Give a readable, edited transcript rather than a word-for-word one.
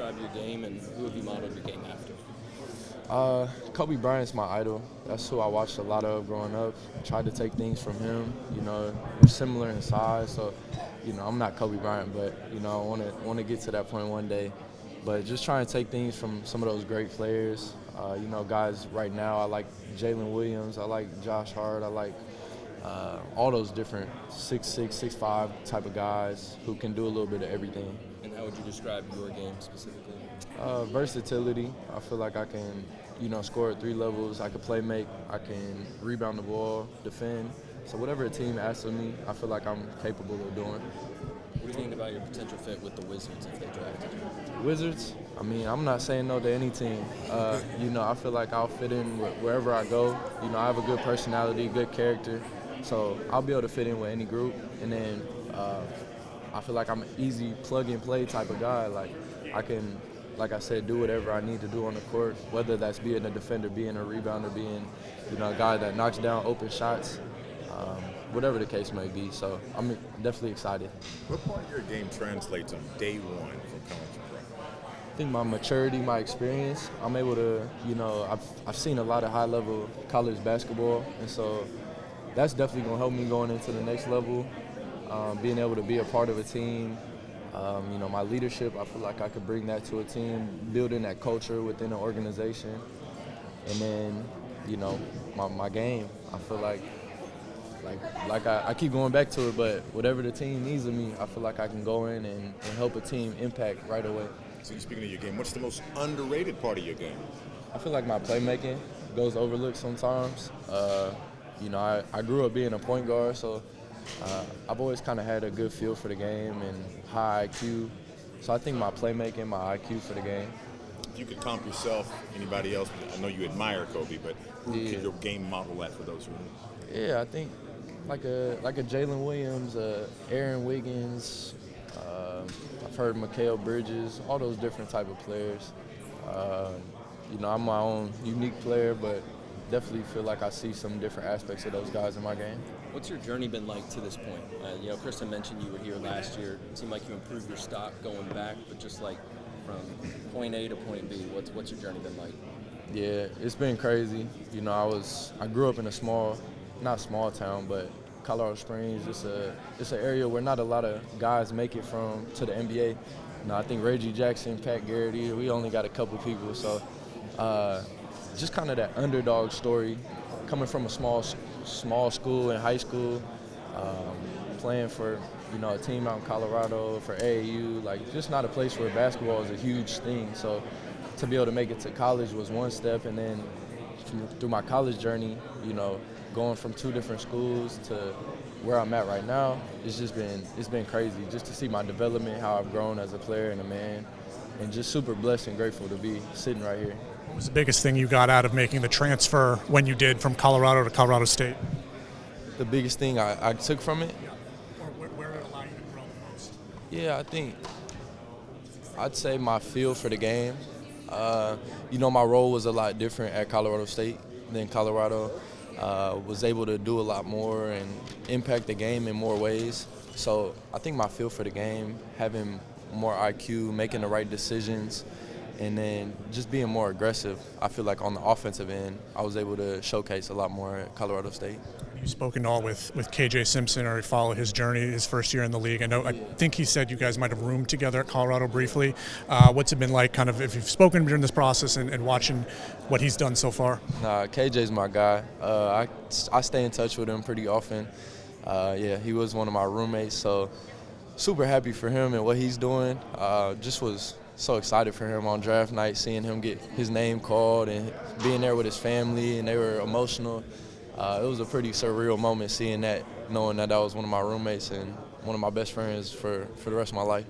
describe your game, and who have you modeled your game after? Kobe Bryant's my idol. That's who I watched a lot of growing up. Tried to take things from him. We're similar in size, so I'm not Kobe Bryant, but I want to get to that point one day. But just trying to take things from some of those great players. Guys right now, I like Jalen Williams. I like Josh Hart. I like all those different 6'6", 6'5" type of guys who can do a little bit of everything. And how would you describe your game specifically? Versatility. I feel like I can, score at 3 levels. I can play make. I can rebound the ball, defend. So whatever a team asks of me, I feel like I'm capable of doing. What do you think about your potential fit with the Wizards if they drafted you? Wizards? I mean, I'm not saying no to any team. I feel like I'll fit in wherever I go. I have a good personality, good character. So I'll be able to fit in with any group. And then I feel like I'm an easy plug-and-play type of guy. Like, I can, like I said, do whatever I need to do on the court, whether that's being a defender, being a rebounder, being, a guy that knocks down open shots, whatever the case may be. So I'm definitely excited. What part of your game translates on day one from college to pro? I think my maturity, my experience, I'm able to, I've seen a lot of high-level college basketball, and so that's definitely going to help me going into the next level, being able to be a part of a team. My leadership, I feel like I could bring that to a team, building that culture within an organization. And then, my game, I feel like I keep going back to it, but whatever the team needs of me, I feel like I can go in and help a team impact right away. So you're speaking of your game, what's the most underrated part of your game? I feel like my playmaking goes overlooked sometimes. I grew up being a point guard, so I've always kind of had a good feel for the game and high IQ. So I think my playmaking, my IQ for the game. If you could comp yourself, anybody else, I know you admire Kobe, but who could your game model that for those who know? Yeah, I think like a Jalen Williams, Aaron Wiggins, I've heard Mikal Bridges, all those different type of players. I'm my own unique player, but definitely feel like I see some different aspects of those guys in my game. What's your journey been like to this point? Kristen mentioned you were here last year. It seemed like you improved your stock going back, but just like from point A to point B, what's your journey been like? Yeah, it's been crazy. I grew up in not small town, but Colorado Springs. It's an area where not a lot of guys make it from to the NBA. I think Reggie Jackson, Pat Garrity, we only got a couple people. So just kind of that underdog story, coming from a small school in high school, playing for a team out in Colorado for AAU, like just not a place where basketball is a huge thing. So to be able to make it to college was one step, and then through my college journey, going from 2 different schools to where I'm at right now, it's been crazy just to see my development, how I've grown as a player and a man, and just super blessed and grateful to be sitting right here. What was the biggest thing you got out of making the transfer when you did from Colorado to Colorado State? The biggest thing I took from it? Yeah. Or where did it allow you to grow the most? Yeah, I think I'd say my feel for the game. My role was a lot different at Colorado State than Colorado. Was able to do a lot more and impact the game in more ways. So I think my feel for the game, having more IQ, making the right decisions, and then just being more aggressive. I feel like on the offensive end, I was able to showcase a lot more at Colorado State. You've spoken all with KJ Simpson, or followed his journey, his first year in the league. I think he said you guys might have roomed together at Colorado briefly. What's it been like, kind of, if you've spoken during this process and watching what he's done so far? KJ's my guy. I stay in touch with him pretty often. He was one of my roommates, so super happy for him and what he's doing. Just was so excited for him on draft night, seeing him get his name called and being there with his family, and they were emotional. It was a pretty surreal moment seeing that, knowing that was one of my roommates and one of my best friends for the rest of my life.